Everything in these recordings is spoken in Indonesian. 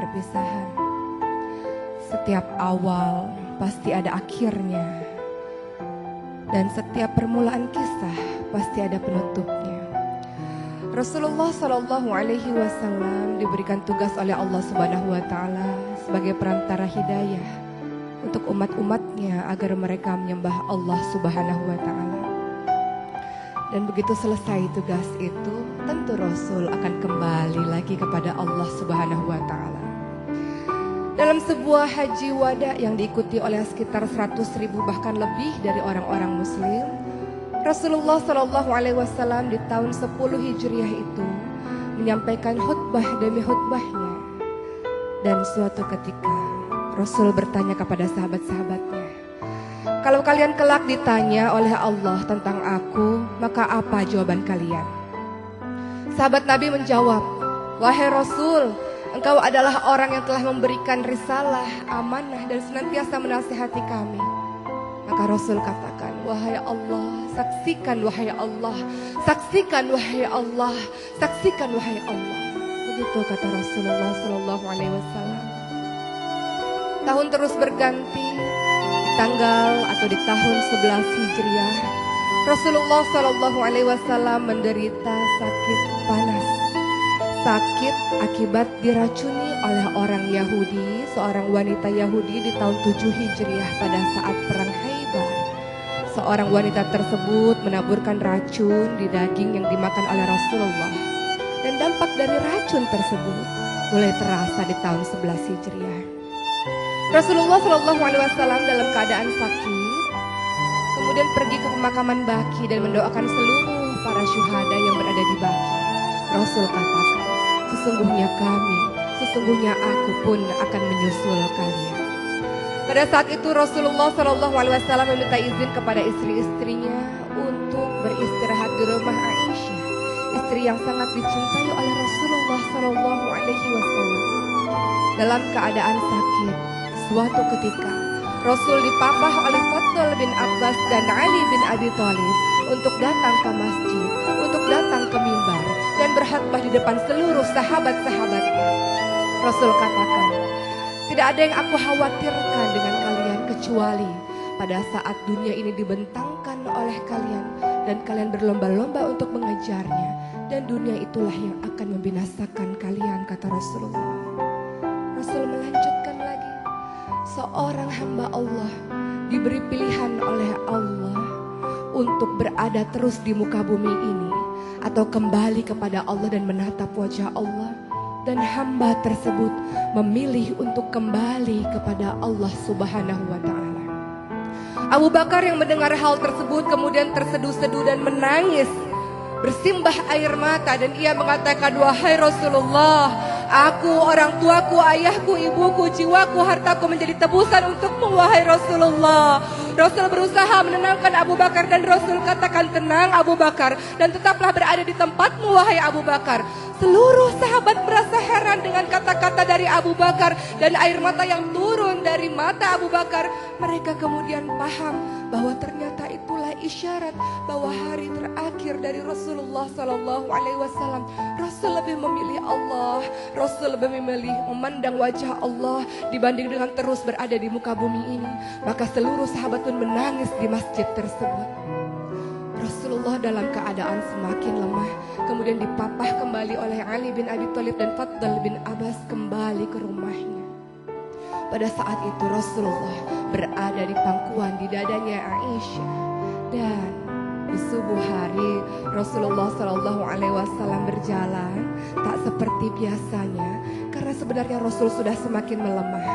perpisahan. Setiap awal pasti ada akhirnya, dan setiap permulaan kisah pasti ada penutupnya. Rasulullah Shallallahu Alaihi Wasallam diberikan tugas oleh Allah Subhanahu Wa Taala sebagai perantara hidayah untuk umat-umatnya agar mereka menyembah Allah Subhanahu Wa Taala. Dan begitu selesai tugas itu, tentu Rasul akan kembali lagi kepada Allah Subhanahu Wa Taala. Dalam sebuah haji wada yang diikuti oleh sekitar 100.000 bahkan lebih dari orang-orang Muslim, Rasulullah Shallallahu Alaihi Wasallam di tahun 10 Hijriah itu menyampaikan khutbah demi khutbahnya. Dan suatu ketika Rasul bertanya kepada sahabat-sahabatnya, "Kalau kalian kelak ditanya oleh Allah tentang aku, maka apa jawaban kalian?" Sahabat Nabi menjawab, "Wahai Rasul, Engkau adalah orang yang telah memberikan risalah, amanah dan senantiasa menasihati kami." Maka Rasul katakan, "Wahai Allah, saksikan wahai Allah, saksikan wahai Allah, saksikan wahai Allah." Begitu kata Rasulullah Shallallahu Alaihi Wasallam. Tahun terus berganti, di tanggal atau di tahun 11 Hijriah, Rasulullah Shallallahu Alaihi Wasallam menderita sakit panas. Sakit akibat diracuni oleh orang Yahudi, seorang wanita Yahudi di tahun 7 Hijriah pada saat perang Khaybar. Seorang wanita tersebut menaburkan racun di daging yang dimakan oleh Rasulullah. Dan dampak dari racun tersebut mulai terasa di tahun 11 Hijriah. Rasulullah Shallallahu Alaihi Wasallam dalam keadaan sakit, kemudian pergi ke pemakaman Baqi dan mendoakan seluruh para syuhada yang berada di Baqi. Rasul katakan, sesungguhnya aku pun akan menyusul kalian. Pada saat itu Rasulullah Shallallahu Alaihi Wasallam meminta izin kepada istri-istrinya untuk beristirahat di rumah Aisyah, istri yang sangat dicintai oleh Rasulullah Shallallahu Alaihi Wasallam. Dalam keadaan sakit, suatu ketika Rasul dipapah oleh Fadl bin Abbas dan Ali bin Abi Thalib untuk datang ke masjid, untuk datang ke mimbar dan berkhutbah di depan seluruh sahabat-sahabatnya. Rasul katakan, "Tidak ada yang aku khawatirkan dengan kalian kecuali pada saat dunia ini dibentangkan oleh kalian dan kalian berlomba-lomba untuk mengejarnya, dan dunia itulah yang akan membinasakan kalian," kata Rasulullah. Rasul melanjutkan lagi, seorang hamba Allah diberi pilihan oleh Allah untuk berada terus di muka bumi ini atau kembali kepada Allah dan menatap wajah Allah, dan hamba tersebut memilih untuk kembali kepada Allah Subhanahu wa Ta'ala. Abu Bakar yang mendengar hal tersebut kemudian terseduh-seduh dan menangis, bersimbah air mata, dan ia mengatakan, "Wahai Rasulullah, aku, orang tuaku, ayahku, ibuku, jiwaku, hartaku menjadi tebusan untukmu, wahai Rasulullah." Rasul berusaha menenangkan Abu Bakar dan Rasul katakan, "Tenang Abu Bakar, dan tetaplah berada di tempatmu, wahai Abu Bakar." Seluruh sahabat merasa heran dengan kata-kata dari Abu Bakar dan air mata yang turun dari mata Abu Bakar. Mereka kemudian paham bahwa ternyata itulah isyarat bahwa hari terakhir dari Rasulullah Sallallahu Alaihi Wasallam. Rasul lebih memilih Allah, Rasul lebih memilih memandang wajah Allah dibanding dengan terus berada di muka bumi ini. Maka seluruh sahabat pun menangis di masjid tersebut. Rasulullah dalam keadaan semakin lemah, kemudian dipapah kembali oleh Ali bin Abi Thalib dan Fadl bin Abbas kembali ke rumahnya. Pada saat itu Rasulullah berada di pangkuan di dadanya Aisyah, dan di subuh hari Rasulullah Shallallahu Alaihi Wasallam berjalan tak seperti biasanya karena sebenarnya Rasul sudah semakin melemah.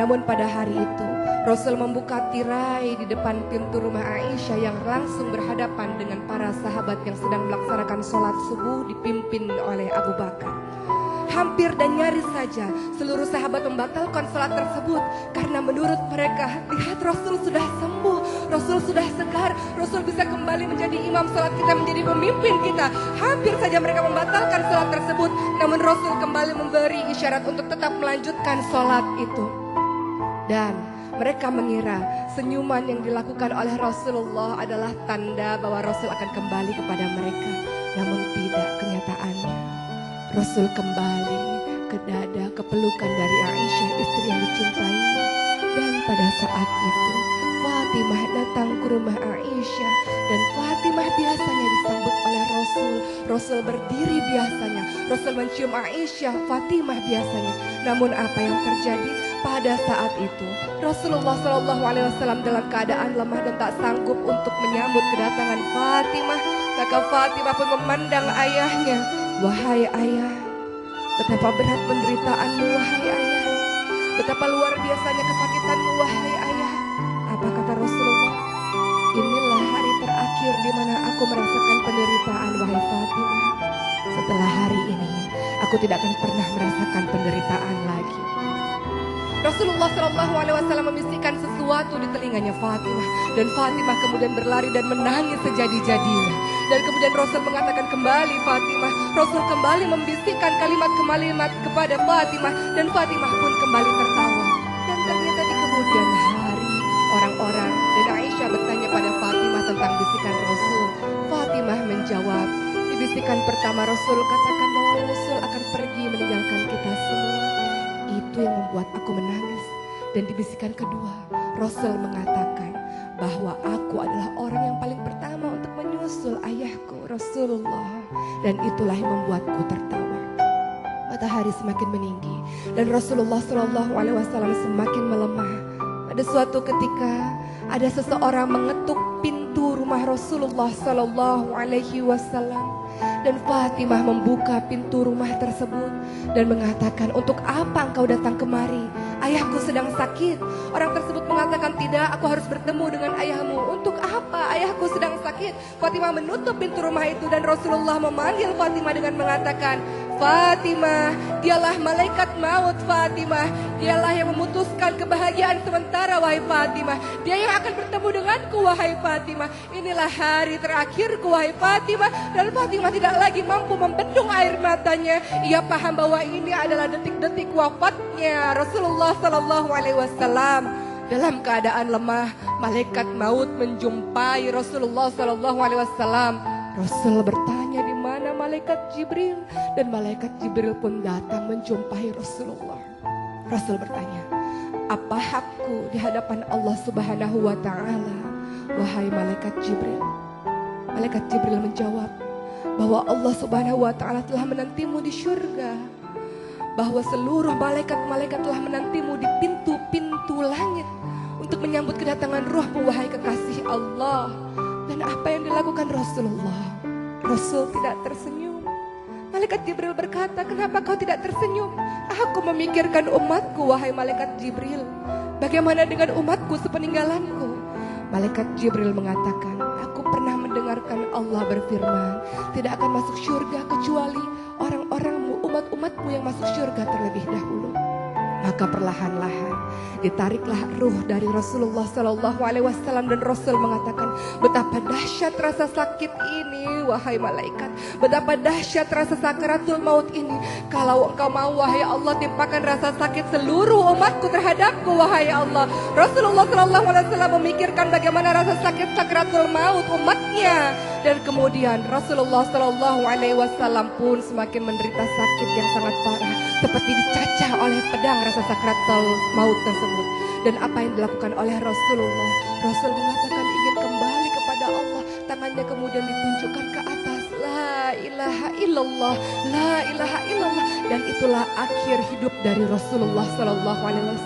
Namun pada hari itu Rasul membuka tirai di depan pintu rumah Aisyah yang langsung berhadapan dengan para sahabat yang sedang melaksanakan sholat subuh dipimpin oleh Abu Bakar. Hampir dan nyaris saja seluruh sahabat membatalkan sholat tersebut karena menurut mereka, lihat Rasul sudah sembuh, Rasul sudah segar, Rasul bisa kembali menjadi imam sholat kita, menjadi pemimpin kita. Hampir saja mereka membatalkan sholat tersebut, namun Rasul kembali memberi isyarat untuk tetap melanjutkan sholat itu. Dan mereka mengira senyuman yang dilakukan oleh Rasulullah adalah tanda bahwa Rasul akan kembali kepada mereka. Namun tidak, kenyataannya Rasul kembali ke dada kepelukan dari Aisyah, istri yang dicintainya. Dan pada saat itu Fatimah datang ke rumah Aisyah, dan Fatimah biasanya disambut oleh Rasul. Rasul berdiri biasanya, Rasul mencium Aisyah, Fatimah biasanya. Namun apa yang terjadi pada saat itu? Rasulullah SAW dalam keadaan lemah dan tak sanggup untuk menyambut kedatangan Fatimah. Maka Fatimah pun memandang ayahnya. Wahai ayah, betapa berat penderitaanmu wahai ayah. Betapa luar biasanya kesakitanmu wahai ayah. Apa kata Rasulullah? Inilah hari terakhir di mana aku merasakan penderitaan wahai Fatimah. Setelah hari ini, aku tidak akan pernah merasakan penderitaan lagi. Rasulullah SAW membisikkan sesuatu di telinganya Fatimah, dan Fatimah kemudian berlari dan menangis sejadi-jadinya. Dan kemudian Rasul mengatakan kembali Fatimah. Rasul kembali membisikkan kalimat-kalimat kepada Fatimah, dan Fatimah pun kembali tertawa. Dan ternyata di kemudian hari orang-orang dan Aisyah bertanya pada Fatimah tentang bisikan Rasul. Fatimah menjawab, di bisikan pertama Rasul katakan bahwa Rasul akan pergi meninggalkan kita semua. Itu yang membuat aku menangis. Dan di bisikan kedua Rasul mengatakan bahwa aku adalah orang yang paling pertama untuk menyusul ayahku Rasulullah. Dan itulah yang membuatku tertawa. Matahari semakin meninggi dan Rasulullah SAW semakin melemah. Pada suatu ketika ada seseorang mengetuk pintu rumah Rasulullah SAW, dan Fatimah membuka pintu rumah tersebut dan mengatakan, untuk apa engkau datang kemari? Ayahku sedang sakit. Orang tersebut mengatakan, tidak, aku harus bertemu dengan ayahmu. Untuk apa? Ayahku sedang sakit. Fatimah menutup pintu rumah itu dan Rasulullah memanggil Fatimah dengan mengatakan, Fatimah, dialah malaikat maut Fatimah. Dialah yang memutuskan kebahagiaan sementara wahai Fatimah. Dia yang akan bertemu denganku wahai Fatimah. Inilah hari terakhirku wahai Fatimah. Dan Fatimah tidak lagi mampu membendung air matanya. Ia paham bahwa ini adalah detik-detik wafatnya Rasulullah SAW. Dalam keadaan lemah, malaikat maut menjumpai Rasulullah SAW. Rasul bertanya, di mana malaikat Jibril? Dan malaikat Jibril pun datang menjumpai Rasulullah. Rasul bertanya, apa hakku di hadapan Allah Subhanahu wa Ta'ala, wahai malaikat Jibril? Malaikat Jibril menjawab bahwa Allah Subhanahu wa Ta'ala telah menantimu di surga, bahwa seluruh malaikat-malaikat telah menantimu di pintu-pintu langit untuk menyambut kedatangan ruhmu wahai kekasih Allah. Dan apa yang dilakukan Rasulullah? Rasul tidak tersenyum. Malaikat Jibril berkata, kenapa kau tidak tersenyum? Aku memikirkan umatku wahai malaikat Jibril. Bagaimana dengan umatku sepeninggalanku? Malaikat Jibril mengatakan, aku pernah mendengarkan Allah berfirman, tidak akan masuk surga kecuali orang-orangmu, umat-umatmu yang masuk surga terlebih dahulu. Maka perlahan-lahan ditariklah ruh dari Rasulullah SAW, dan Rasul mengatakan, betapa dahsyat rasa sakit ini wahai malaikat, betapa dahsyat rasa sakaratul maut ini. Kalau engkau mau wahai Allah, timpakan rasa sakit seluruh umatku terhadapku wahai Allah. Rasulullah SAW memikirkan bagaimana rasa sakit sakaratul maut umatnya. Dan kemudian Rasulullah SAW pun semakin menderita sakit yang sangat parah, seperti dicacah oleh pedang rasa sakaratul maut tersebut. Dan apa yang dilakukan oleh Rasulullah? Rasul mengatakan ingin kembali kepada Allah. Tangannya kemudian ditunjukkan ke atas, la ilaha illallah, la ilaha illallah. Dan itulah akhir hidup dari Rasulullah SAW.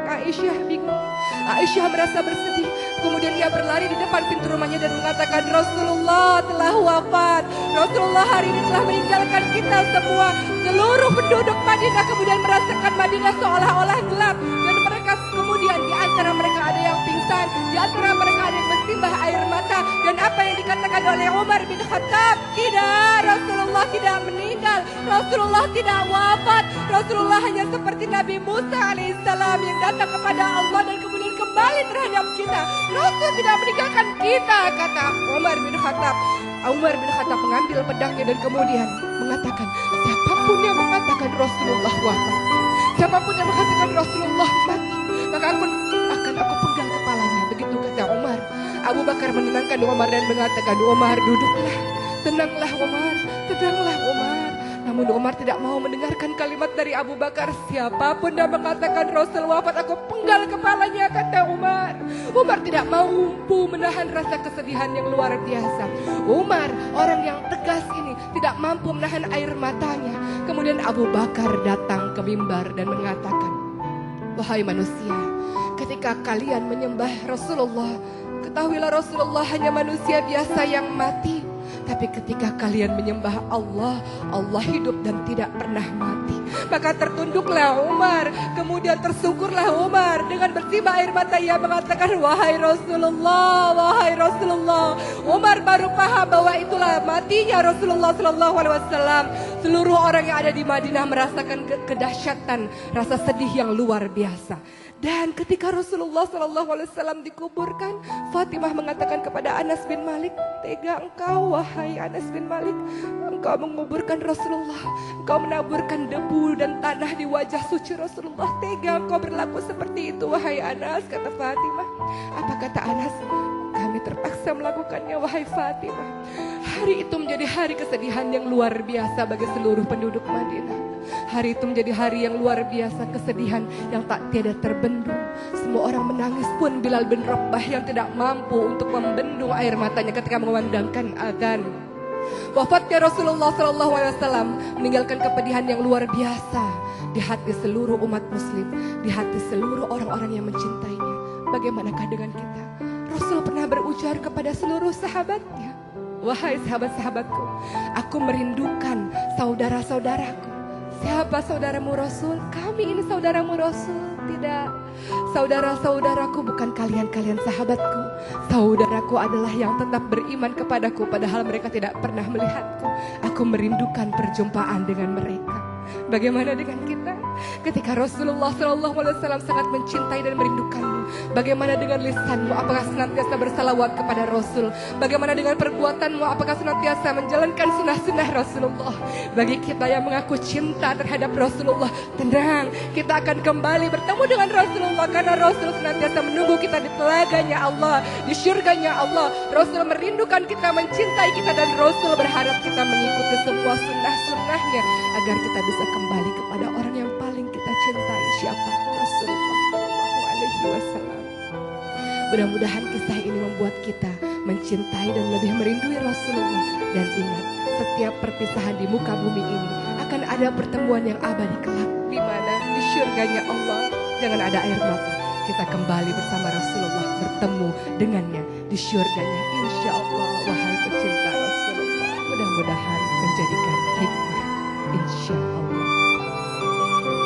Aisyah bingung, Aisyah merasa bersedih. Kemudian ia berlari di depan pintu rumahnya dan mengatakan, Rasulullah telah wafat. Rasulullah hari ini telah meninggalkan kita semua. Seluruh penduduk Madinah kemudian merasakan Madinah seolah-olah gelap. Dan mereka kemudian di antara mereka ada yang pingsan, di antara mereka ada yang bersimbah air mata. Dan apa yang dikatakan oleh Umar bin Khattab, tidak, Rasulullah tidak meninggal, Rasulullah tidak wafat. Rasulullah hanya seperti Nabi Musa alaihissalam yang datang kepada Allah dan kemudian kembali terhadap kita. Rasul tidak meninggalkan kita, kata Umar bin Khattab. Umar bin Khattab mengambil pedangnya dan kemudian mengatakan, siapapun yang mengatakan Rasulullah wafat, siapapun yang mengatakan Rasulullah mati, maka aku penggal kepalanya. Begitu kata Umar. Abu Bakar menenangkan Umar dan mengatakan, Umar duduklah, tenanglah Umar, tenanglah Umar. Namun Namun Umar tidak mau mendengarkan kalimat dari Abu Bakar. Siapapun yang mengatakan Rasul wafat, aku penggal kepalanya, kata Umar. Umar tidak mampu menahan rasa kesedihan yang luar biasa. Umar, orang yang tegas ini, tidak mampu menahan air matanya. Kemudian Abu Bakar datang ke mimbar dan mengatakan, wahai manusia, ketika kalian menyembah Rasulullah, ketahuilah Rasulullah hanya manusia biasa yang mati. Tapi ketika kalian menyembah Allah, Allah hidup dan tidak pernah mati. Maka tertunduklah Umar, kemudian tersungkurlah Umar. Dengan bersimbah air mata ia mengatakan, wahai Rasulullah, wahai Rasulullah. Umar baru paham bahwa itulah matinya Rasulullah SAW. Seluruh orang yang ada di Madinah merasakan kedahsyatan, rasa sedih yang luar biasa. Dan ketika Rasulullah SAW dikuburkan, Fatimah mengatakan kepada Anas bin Malik, tega engkau wahai Anas bin Malik, engkau menguburkan Rasulullah, engkau menaburkan debu dan tanah di wajah suci Rasulullah, tega engkau berlaku seperti itu wahai Anas, kata Fatimah. Apa kata Anas? Kami terpaksa melakukannya wahai Fatimah. Hari itu menjadi hari kesedihan yang luar biasa bagi seluruh penduduk Madinah. Hari itu menjadi hari yang luar biasa, kesedihan yang tak tiada terbendung. Semua orang menangis pun Bilal bin Rabah yang tidak mampu untuk membendung air matanya ketika mengumandangkan azan. Wafatnya Rasulullah SAW meninggalkan kepedihan yang luar biasa di hati seluruh umat muslim, di hati seluruh orang-orang yang mencintainya. Bagaimanakah dengan kita? Rasul pernah berujar kepada seluruh sahabatnya, wahai sahabat-sahabatku, aku merindukan saudara-saudaraku. Siapa saudaramu Rasul? Kami ini saudaramu Rasul. Tidak, saudara-saudaraku bukan kalian-kalian sahabatku. Saudaraku adalah yang tetap beriman kepadaku padahal mereka tidak pernah melihatku. Aku merindukan perjumpaan dengan mereka. Bagaimana dengan kita? Ketika Rasulullah SAW sangat mencintai dan merindukanmu, bagaimana dengan lisanmu? Apakah senantiasa bersalawat kepada Rasul? Bagaimana dengan perbuatanmu? Apakah senantiasa menjalankan sunnah-sunnah Rasulullah? Bagi kita yang mengaku cinta terhadap Rasulullah, tenang, kita akan kembali bertemu dengan Rasulullah, karena Rasul senantiasa menunggu kita di telaganya Allah, di syurganya Allah. Rasul merindukan kita, mencintai kita, dan Rasul berharap kita mengikuti semua sunnah-sunnahnya agar kita bisa kembali kepada orang yang paling kita cintai, siapa? Rasulullah SAW. Mudah-mudahan kisah ini membuat kita mencintai dan lebih merindui Rasulullah. Dan ingat, setiap perpisahan di muka bumi ini akan ada pertemuan yang abadi kelak, di mana di syurganya Allah. Jangan ada air mata, kita kembali bersama Rasulullah, bertemu dengannya di syurganya, insya Allah. Wahai pecinta Rasulullah, mudah-mudahan menjadikan hikmah, insya Allah.